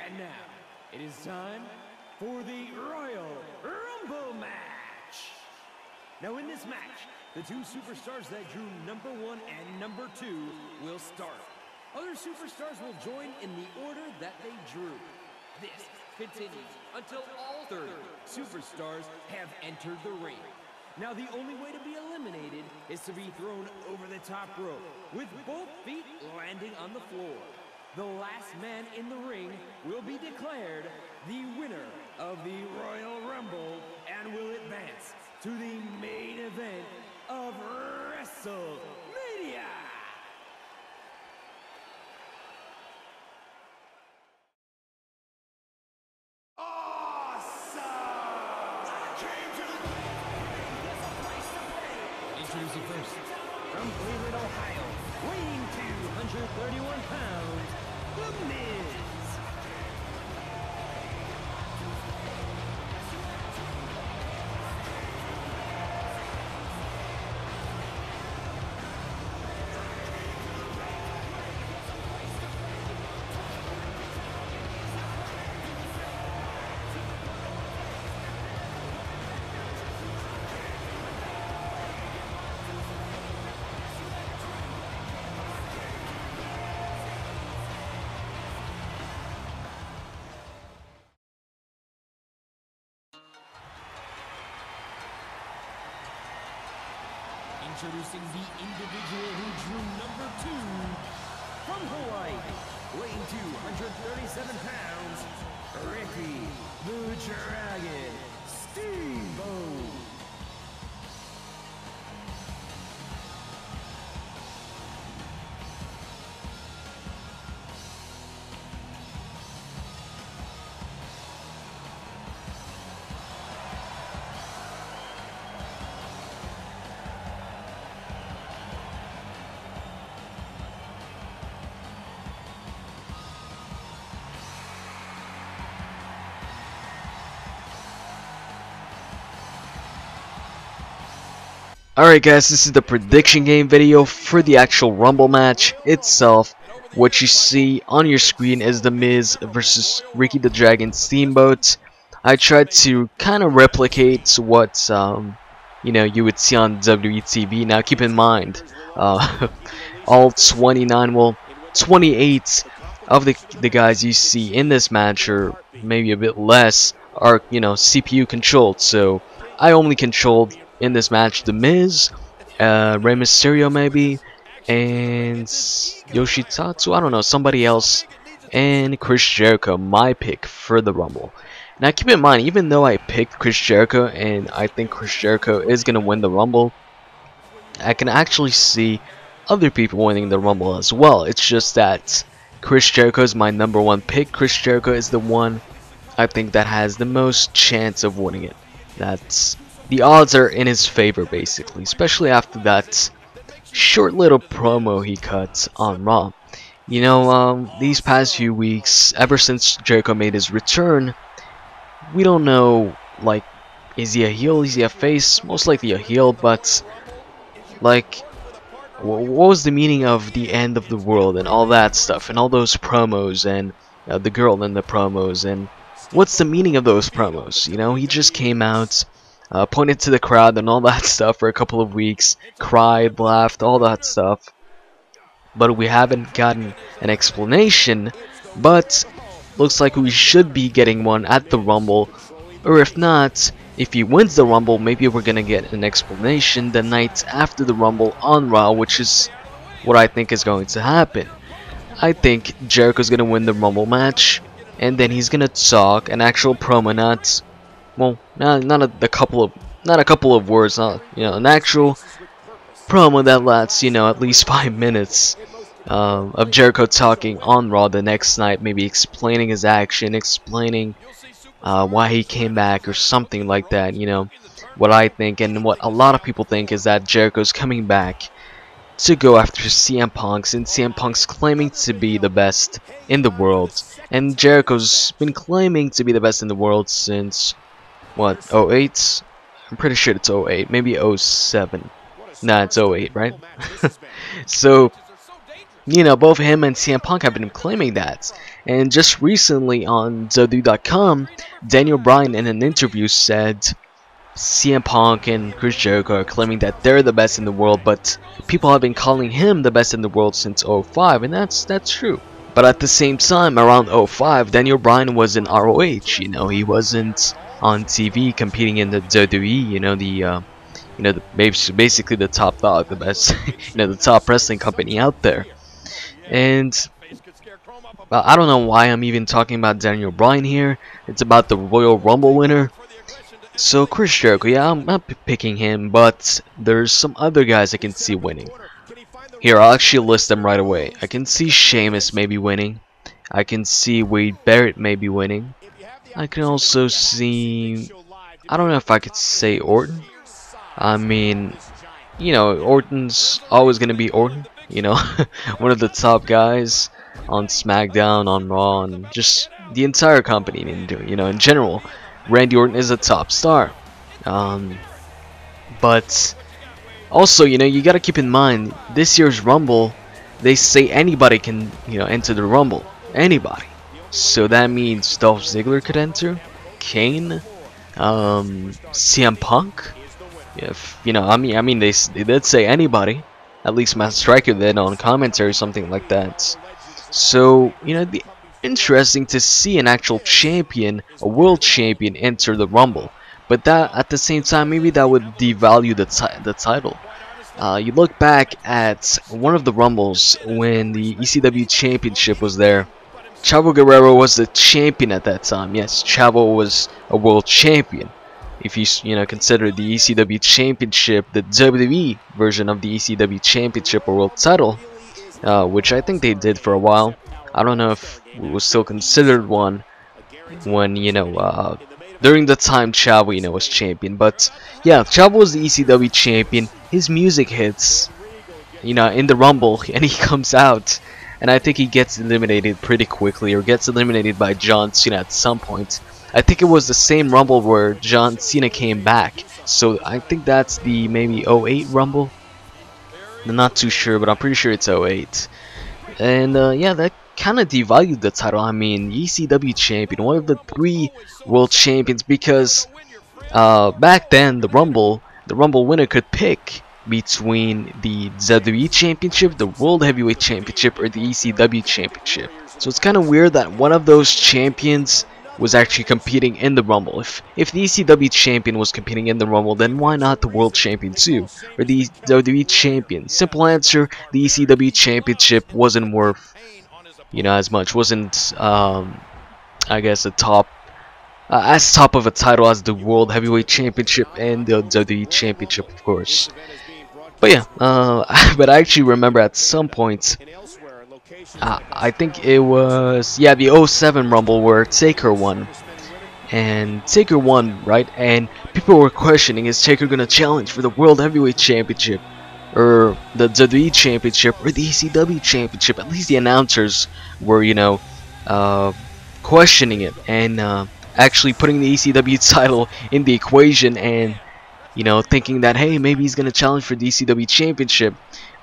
And now, it is time for the Royal Rumble match. Now in this match, the two superstars that drew number 1 and number 2 will start. Other superstars will join in the order that they drew. This continues until all 30 superstars have entered the ring. Now the only way to be eliminated is to be thrown over the top rope, with both feet landing on the floor. The last man in the ring will be declared the winner of the Royal Rumble and will advance to the main event of WrestleMania. Introducing first, from Cleveland, Ohio, weighing 231 pounds, The Miz. Introducing the individual who drew number 2, from Hawaii, weighing 237 pounds, Ricky the Dragon Steamboat. Alright guys, this is the prediction game video for the actual Rumble match itself. What you see on your screen is The Miz versus Ricky the Dragon Steamboat. I tried to kind of replicate what you would see on WWE TV. Now keep in mind, all 28 of the guys you see in this match, or maybe a bit less, are CPU controlled. So I only controlled in this match The Miz, Rey Mysterio maybe, and Yoshitatsu, I don't know, somebody else, and Chris Jericho, my pick for the Rumble. Now keep in mind, even though I picked Chris Jericho and I think Chris Jericho is going to win the Rumble, I can actually see other people winning the Rumble as well. It's just that Chris Jericho is my number 1 pick. Chris Jericho is the one I think that has the most chance of winning it. The odds are in his favor, basically, especially after that short little promo he cut on Raw. These past few weeks, ever since Jericho made his return, we don't know, like, is he a heel, is he a face? Most likely a heel, but, like, what was the meaning of the end of the world and all that stuff, and all those promos, and the girl in the promos, and what's the meaning of those promos? He just came out, pointed to the crowd and all that stuff for a couple of weeks, cried, laughed, all that stuff, but we haven't gotten an explanation. But looks like we should be getting one at the Rumble, or if not, if he wins the Rumble, maybe we're gonna get an explanation the night after the Rumble on Raw, which is what I think is going to happen. I think Jericho's gonna win the Rumble match, and then he's gonna talk an actual promo, not a couple of words, an actual promo that lasts, at least 5 minutes of Jericho talking on Raw the next night, maybe explaining his action, explaining why he came back or something like that. What I think and what a lot of people think is that Jericho's coming back to go after CM Punk, since CM Punk's claiming to be the best in the world, and Jericho's been claiming to be the best in the world since what, 08? I'm pretty sure it's 08, maybe 07. Nah, it's 08, right? So you know, both him and CM Punk have been claiming that. And just recently on www.com, Daniel Bryan in an interview said CM Punk and Chris Jericho are claiming that they're the best in the world, but people have been calling him the best in the world since '05, and that's true. But at the same time, around '05, Daniel Bryan was in ROH. You know, he wasn't on TV competing in the WWE. You know, basically the top dog, the best, the top wrestling company out there. And I don't know why I'm even talking about Daniel Bryan here. It's about the Royal Rumble winner. So Chris Jericho, yeah, I'm not picking him, but there's some other guys I can see winning. Here, I'll actually list them right away. I can see Sheamus maybe winning. I can see Wade Barrett maybe winning. I can also see, I don't know if I could say Orton. I mean, you know, Orton's always gonna be Orton. You know, one of the top guys on SmackDown, on Raw, and just the entire company. You know, in general. Randy Orton is a top star, but also, you know, you gotta keep in mind this year's Rumble. They say anybody can, you know, enter the Rumble. Anybody. So that means Dolph Ziggler could enter, Kane, CM Punk. If you know, I mean, they did say anybody. At least Matt Striker did on commentary, something like that. So you know, the interesting to see an actual champion, a world champion, enter the Rumble, but that at the same time maybe that would devalue the title. You look back at one of the Rumbles when the ECW Championship was there. Chavo Guerrero was the champion at that time. Yes, Chavo was a world champion. If you know, consider the ECW Championship, the WWE version of the ECW Championship or world title, which I think they did for a while. I don't know if it was still considered one when, you know, during the time Chavo, you know, was champion. But yeah, Chavo was the ECW champion. His music hits, you know, in the Rumble, and he comes out, and I think he gets eliminated pretty quickly, or gets eliminated by John Cena at some point. I think it was the same Rumble where John Cena came back, so I think that's the maybe '08 Rumble. I'm not too sure, but I'm pretty sure it's '08. And yeah, that kind of devalued the title. I mean, ECW champion, one of the 3 world champions, because back then the Rumble winner could pick between the WWE Championship, the World Heavyweight Championship, or the ECW Championship. So it's kind of weird that one of those champions was actually competing in the Rumble. If the ECW champion was competing in the Rumble, then why not the World Champion too? Or the WWE champion? Simple answer, the ECW Championship wasn't worth, you know, as much. Wasn't, I guess, a top, as top of a title as the World Heavyweight Championship and the WWE Championship, of course. But yeah, but I actually remember at some point, I think it was, yeah, the '07 Rumble where Taker won. And Taker won, right? And people were questioning, is Taker gonna challenge for the World Heavyweight Championship, or the WWE Championship, or the ECW Championship? At least the announcers were, you know, questioning it, and actually putting the ECW title in the equation, and, you know, thinking that, hey, maybe he's gonna challenge for the ECW Championship.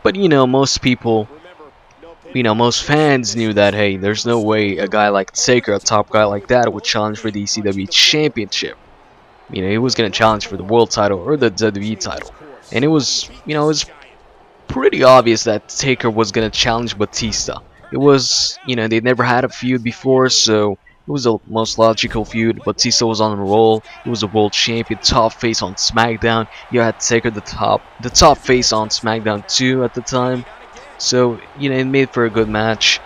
But, you know, most people, you know, most fans knew that, hey, there's no way a guy like Taker, a top guy like that, would challenge for the ECW Championship. You know, he was going to challenge for the world title or the WWE title. And it was, you know, it was pretty obvious that Taker was going to challenge Batista. It was, you know, they'd never had a feud before, so it was the most logical feud. Batista was on a roll. He was a world champion, top face on SmackDown. You had Taker, the top face on SmackDown too at the time. So, you know, it made for a good match.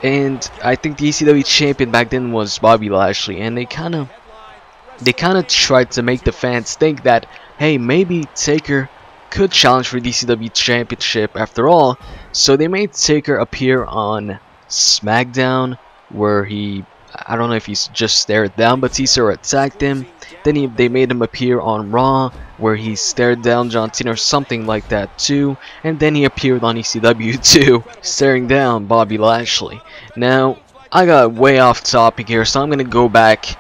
And I think the ECW champion back then was Bobby Lashley, and they kind of tried to make the fans think that, hey, maybe Taker could challenge for the ECW championship after all. So they made Taker appear on SmackDown, where he, I don't know if he just stared down Batista or attacked him. Then they made him appear on Raw, where he stared down John Cena or something like that too. And then he appeared on ECW too, staring down Bobby Lashley. Now, I got way off topic here, so I'm going to go back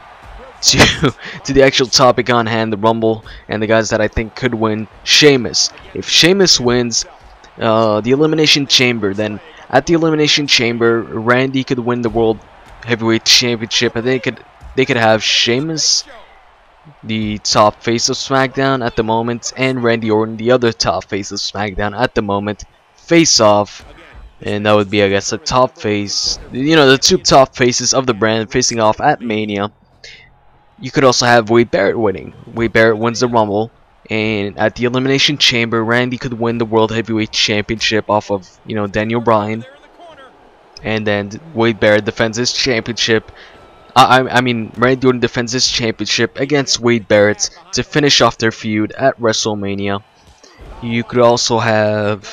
to the actual topic on hand, the Rumble, and the guys that I think could win. Sheamus. If Sheamus wins the Elimination Chamber, then At the Elimination Chamber, Randy could win the World Heavyweight Championship, and they could have Sheamus, the top face of SmackDown at the moment, and Randy Orton, the other top face of SmackDown at the moment, face off. And that would be, I guess, a top face. You know, the two top faces of the brand facing off at Mania. You could also have Wade Barrett winning. Wade Barrett wins the Rumble, and at the Elimination Chamber, Randy could win the World Heavyweight Championship off of, you know, Daniel Bryan. And then Wade Barrett defends his championship. I mean, Randy Orton defends his championship against Wade Barrett to finish off their feud at WrestleMania. You could also have,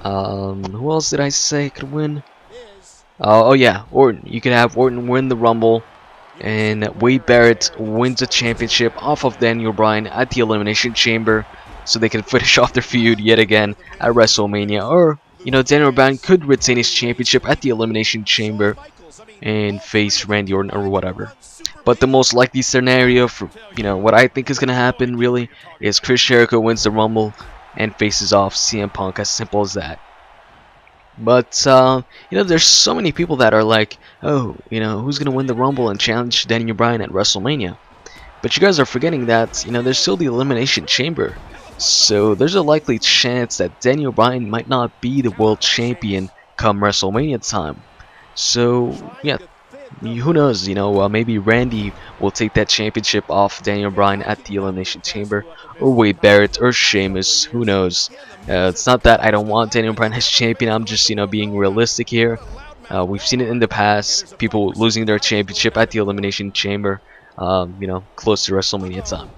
who else did I say could win? Oh yeah, Orton. You could have Orton win the Rumble, and Wade Barrett wins the championship off of Daniel Bryan at the Elimination Chamber, so they can finish off their feud yet again at WrestleMania. Or, you know, Daniel Bryan could retain his championship at the Elimination Chamber and face Randy Orton or whatever. But the most likely scenario for, you know, what I think is gonna happen really is Chris Jericho wins the Rumble and faces off CM Punk. As simple as that. But you know, there's so many people that are like, oh, you know, who's gonna win the Rumble and challenge Daniel Bryan at WrestleMania? But you guys are forgetting that, you know, there's still the Elimination Chamber. So there's a likely chance that Daniel Bryan might not be the world champion come WrestleMania time. So yeah, who knows, you know, maybe Randy will take that championship off Daniel Bryan at the Elimination Chamber, or Wade Barrett, or Sheamus, who knows. It's not that I don't want Daniel Bryan as champion, I'm just, you know, being realistic here. We've seen it in the past, people losing their championship at the Elimination Chamber, you know, close to WrestleMania time.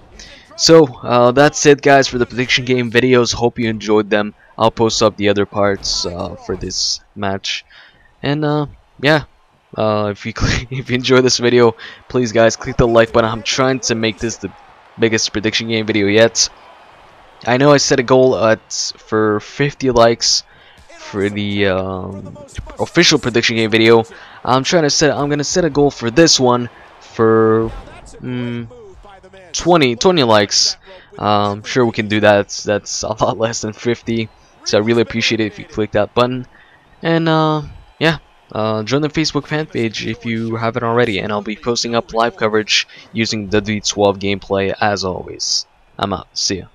So that's it, guys, for the prediction game videos. Hope you enjoyed them. I'll post up the other parts for this match. And yeah, if you enjoy this video, please guys click the like button. I'm trying to make this the biggest prediction game video yet. I know I set a goal for 50 likes for the official prediction game video. I'm gonna set a goal for this one for 20 likes. I'm sure we can do that. That's a lot less than 50. So I really appreciate it if you click that button. And yeah, join the Facebook fan page if you haven't already, and I'll be posting up live coverage using the D12 gameplay as always. I'm out. See ya.